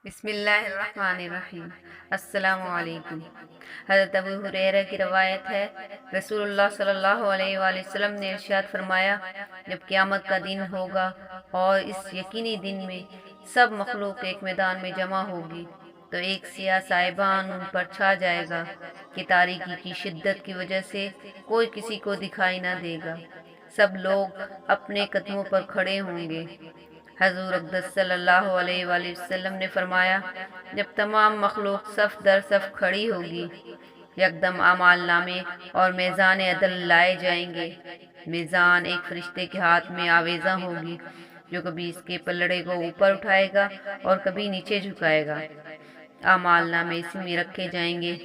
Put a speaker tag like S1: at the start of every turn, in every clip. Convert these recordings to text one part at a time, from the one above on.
S1: بسم اللہ الرحمن الرحیم۔ السلام علیکم۔ حضرت ابو ہریرہ کی روایت ہے، رسول اللہ صلی اللہ علیہ وآلہ وسلم نے ارشاد فرمایا، جب قیامت کا دن ہوگا اور اس یقینی دن میں سب مخلوق ایک میدان میں جمع ہوگی تو ایک سیاہ سائبان ان پر چھا جائے گا کہ تاریکی کی شدت کی وجہ سے کوئی کسی کو دکھائی نہ دے گا۔ سب لوگ اپنے قدموں پر کھڑے ہوں گے۔ حضور اقدس صلی اللہ علیہ وآلہ وسلم نے فرمایا، جب تمام مخلوق صف در صف کھڑی ہوگی، یکدم اعمال نامے اور میزان عدل لائے جائیں گے۔ میزان ایک فرشتے کے ہاتھ میں آویزاں ہوگی جو کبھی اس کے پلڑے کو اوپر اٹھائے گا اور کبھی نیچے جھکائے گا۔ اعمال نامے اسی میں رکھے جائیں گے۔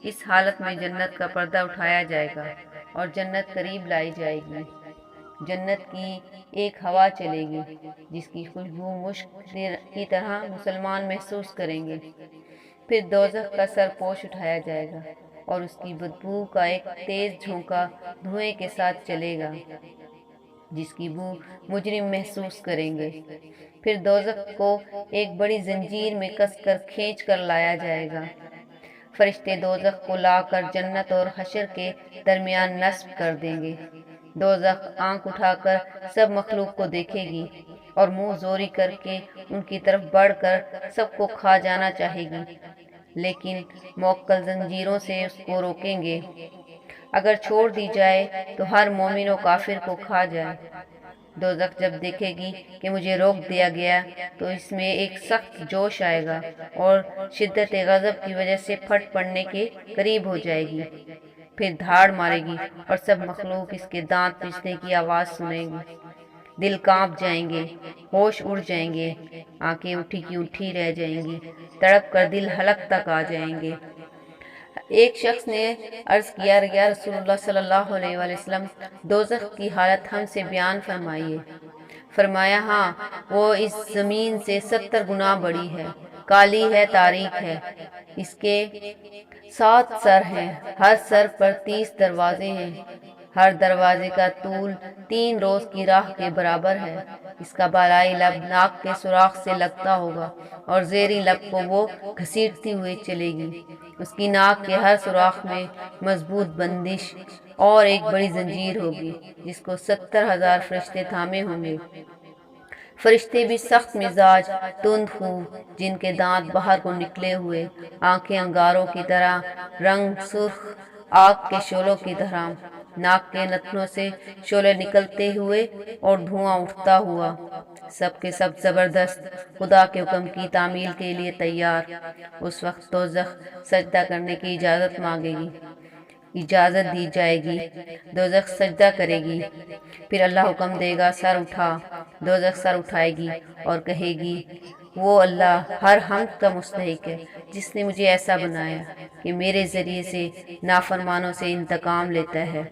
S1: اس حالت میں جنت کا پردہ اٹھایا جائے گا اور جنت قریب لائی جائے گی۔ جنت کی ایک ہوا چلے گی جس کی خوشبو مشک کی طرح مسلمان محسوس کریں گے۔ پھر دوزخ کا سرپوش اٹھایا جائے گا اور اس کی بدبو کا ایک تیز جھونکا دھوئیں کے ساتھ چلے گا جس کی بو مجرم محسوس کریں گے۔ پھر دوزخ کو ایک بڑی زنجیر میں کس کر کھینچ کر لایا جائے گا۔ فرشتے دوزخ کو لا کر جنت اور حشر کے درمیان نصب کر دیں گے۔ دوزخ آنکھ اٹھا کر سب مخلوق کو دیکھے گی اور منہ زوری کر کے ان کی طرف بڑھ کر سب کو کھا جانا چاہے گی، لیکن موکل زنجیروں سے اس کو روکیں گے۔ اگر چھوڑ دی جائے تو ہر مومن و کافر کو کھا جائے۔ دوزخ جب دیکھے گی کہ مجھے روک دیا گیا تو اس میں ایک سخت جوش آئے گا اور شدت غضب کی وجہ سے پھٹ پڑنے کے قریب ہو جائے گی۔ پھر دھاڑ مارے گی اور سب مخلوق اس کے دانت پسنے کی آواز سنیں گی۔ دل کانپ جائیں گے، ہوش اڑ جائیں گے، آنکھیں اٹھی کی اٹھی رہ جائیں گی، تڑپ کر دل حلق تک آ جائیں گے۔ ایک شخص نے عرض کیا، یا رسول اللہ صلی اللہ علیہ وآلہ وسلم، دوزخ کی حالت ہم سے بیان فرمائیے۔ فرمایا، ہاں، وہ اس زمین سے 70 گنا بڑی ہے، کالی ہے، تاریک ہے۔ اس کے 7 سر ہیں، ہر سر پر 30 دروازے ہیں۔ ہر دروازے کا طول 3 روز کی راہ کے برابر ہے۔ اس کا بالائی لب ناک کے سوراخ سے لگتا ہوگا اور زیریں لب کو وہ گھسیٹتی ہوئے چلے گی۔ اس کی ناک کے ہر سوراخ میں مضبوط بندش اور ایک بڑی زنجیر ہوگی جس کو 70,000 فرشتے تھامے ہوں گے۔ فرشتے بھی سخت مزاج، تند خو، جن کے دانت باہر کو نکلے ہوئے، آنکھیں انگاروں کی طرح، رنگ سرخ آگ کے شعلوں کی طرح، ناک کے نتنوں سے شعلے نکلتے ہوئے اور دھواں اٹھتا ہوا، سب کے سب زبردست، خدا کے حکم کی تعمیل کے لیے تیار۔ اس وقت دوزخ سجدہ کرنے کی اجازت مانگے گی، اجازت دی جائے گی، دوزخ سجدہ کرے گی، پھر اللہ حکم دے گا، سر اٹھا۔ دوزخ سر اٹھائے گی اور کہے گی، وہ اللہ ہر حمد کا مستحق ہے جس نے مجھے ایسا بنایا کہ میرے ذریعے سے نافرمانوں سے انتقام لیتا ہے۔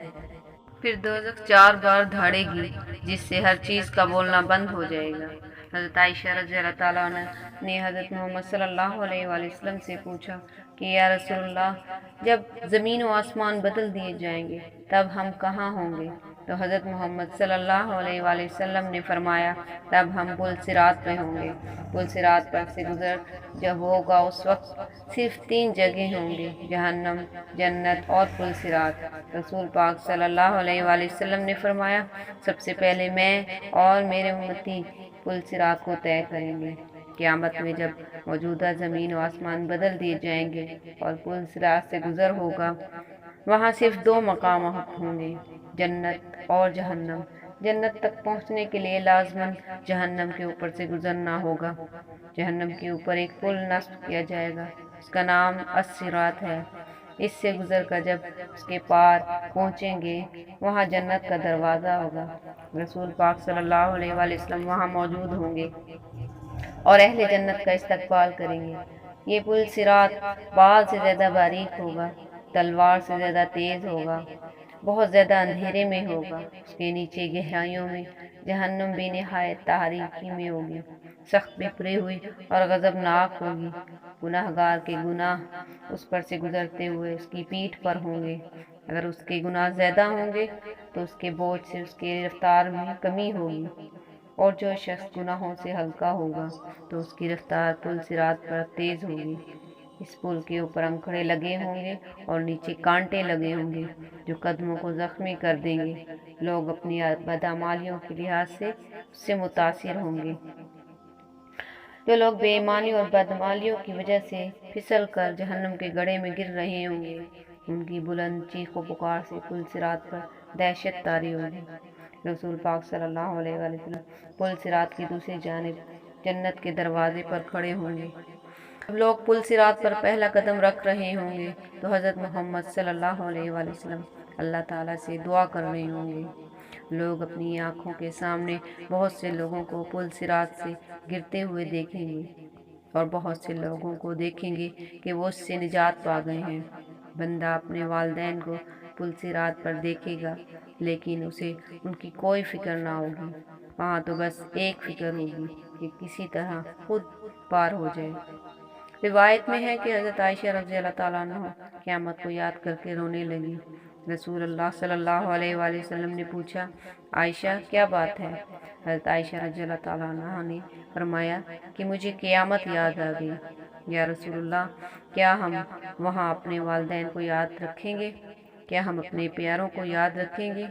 S1: پھر دوزخ 4 بار دھاڑے گی جس سے ہر چیز کا بولنا بند ہو جائے گا۔ حضرت عائشہ رضی اللہ تعالیٰ عنہ نے حضرت محمد صلی اللہ علیہ وآلہ وسلم سے پوچھا کہ یا رسول اللہ، جب زمین و آسمان بدل دیے جائیں گے تب ہم کہاں ہوں گے؟ تو حضرت محمد صلی اللہ علیہ وآلہ وسلم نے فرمایا، تب ہم پل صراط پہ ہوں گے۔ پل صراط پر سے گزر جب ہوگا اس وقت صرف 3 جگہیں ہوں گی، جہنم، جنت اور پل صراط۔ رسول پاک صلی اللہ علیہ وآلہ وسلم نے فرمایا، سب سے پہلے میں اور میرے امتی پل صراط کو طے کریں گے۔ قیامت میں جب موجودہ زمین و آسمان بدل دیے جائیں گے اور پل صراط سے گزر ہوگا، وہاں صرف 2 مقامات ہوں گے، جنت اور جہنم۔ جنت تک پہنچنے کے لیے لازماً جہنم کے اوپر سے گزرنا ہوگا۔ جہنم کے اوپر ایک پل نصب کیا جائے گا، اس کا نام الصراط ہے۔ اس سے گزر کر جب اس کے پار پہنچیں گے، وہاں جنت کا دروازہ ہوگا۔ رسول پاک صلی اللہ علیہ وآلہ وسلم وہاں موجود ہوں گے اور اہل جنت کا استقبال کریں گے۔ یہ پل صراط بال سے زیادہ باریک ہوگا، تلوار سے زیادہ تیز ہوگا، بہت زیادہ اندھیرے میں ہوگا۔ اس کے نیچے گہرائیوں میں جہنم بھی نہایت تاریکی میں ہوگی، سخت بپھری ہوئی اور غضبناک ہوگی۔ گناہ گار کے گناہ اس پر سے گزرتے ہوئے اس کی پیٹھ پر ہوں گے۔ اگر اس کے گناہ زیادہ ہوں گے تو اس کے بوجھ سے اس کے رفتار میں کمی ہوگی۔ اور جو شخص گناہوں سے ہلکا ہوگا تو اس کی رفتار پل صراط پر تیز ہوگی۔ اس پل کے اوپر انکھڑے لگے ہوں گے اور نیچے کانٹے لگے ہوں گے جو قدموں کو زخمی کر دیں گے۔ لوگ اپنی بدعمالیوں کے لحاظ سے اس سے متاثر ہوں گے۔ جو لوگ بے ایمانی اور بدعمالیوں کی وجہ سے پھسل کر جہنم کے گڑھے میں گر رہے ہوں گے، ان کی بلند چیخ و پکار سے پل صراط پر دہشت طاری ہوگی۔ رسول پاک صلی اللہ علیہ وآلہ وسلم پل صراط کی دوسری جانب جنت کے دروازے پر کھڑے ہوں گے۔ جب لوگ پل صراط پر پہلا قدم رکھ رہے ہوں گے تو حضرت محمد صلی اللہ علیہ وآلہ وسلم اللہ تعالیٰ سے دعا کر رہے ہوں گے۔ لوگ اپنی آنکھوں کے سامنے بہت سے لوگوں کو پل صراط سے گرتے ہوئے دیکھیں گے اور بہت سے لوگوں کو دیکھیں گے کہ وہ اس سے نجات پا گئے ہیں۔ بندہ اپنے والدین کو پل صراط پر دیکھے گا لیکن اسے ان کی کوئی فکر نہ ہوگی۔ وہاں تو بس ایک فکر ہوگی کہ کسی طرح خود پار ہو جائے۔ روایت میں ہے کہ حضرت عائشہ رضی اللہ تعالیٰ عنہ قیامت کو یاد کر کے رونے لگی۔ رسول اللہ صلی اللہ علیہ وآلہ وسلم نے پوچھا، عائشہ کیا بات ہے؟ حضرت عائشہ رضی اللہ تعالیٰ عنہ نے فرمایا کہ مجھے قیامت یاد آ گئی۔ یا رسول اللہ، کیا ہم وہاں اپنے والدین کو یاد رکھیں گے؟ کیا ہم اپنے پیاروں کو یاد رکھیں گے؟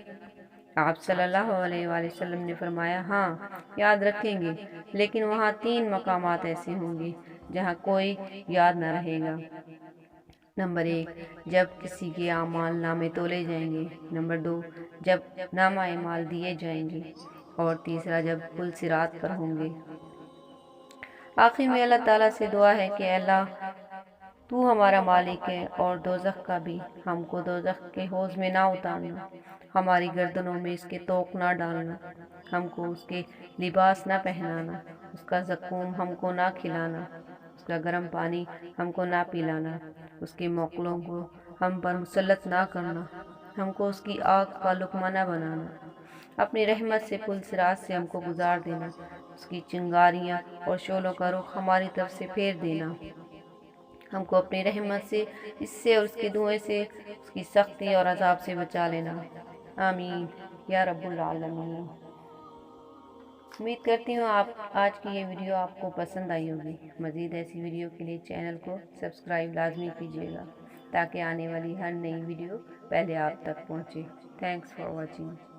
S1: آپ صلی اللہ علیہ وآلہ وسلم نے فرمایا، ہاں یاد رکھیں گے، لیکن وہاں 3 مقامات ایسے ہوں گے جہاں کوئی یاد نہ رہے گا۔ نمبر 1، جب کسی کے اعمال نامے تولے جائیں گے۔ نمبر 2، جب نامہ اعمال دیے جائیں گے۔ اور تیسرا، جب پل صراط پر ہوں گے۔ آخر میں اللہ تعالیٰ سے دعا ہے کہ اے اللہ، تو ہمارا مالک ہے اور دوزخ کا بھی، ہم کو دوزخ کے حوض میں نہ اتارنا، ہماری گردنوں میں اس کے توق نہ ڈالنا، ہم کو اس کے لباس نہ پہنانا، اس کا زقوم ہم کو نہ کھلانا، اس کا گرم پانی ہم کو نہ پلانا، اس کے موکلوں کو ہم پر مسلط نہ کرنا، ہم کو اس کی آگ کا لقمہ نہ بنانا، اپنی رحمت سے پل صراط سے ہم کو گزار دینا، اس کی چنگاریاں اور شعلوں کا رخ ہماری طرف سے پھیر دینا، ہم کو اپنی رحمت سے اس سے اور اس کے دھوئیں سے، اس کی سختی اور عذاب سے بچا لینا۔ آمین یا رب العالمین۔ امید کرتی ہوں آج کی یہ ویڈیو آپ کو پسند آئی ہوگی۔ مزید ایسی ویڈیو کے لیے چینل کو سبسکرائب لازمی کیجیے گا تاکہ آنے والی ہر نئی ویڈیو پہلے آپ تک پہنچے۔ Thanks for watching.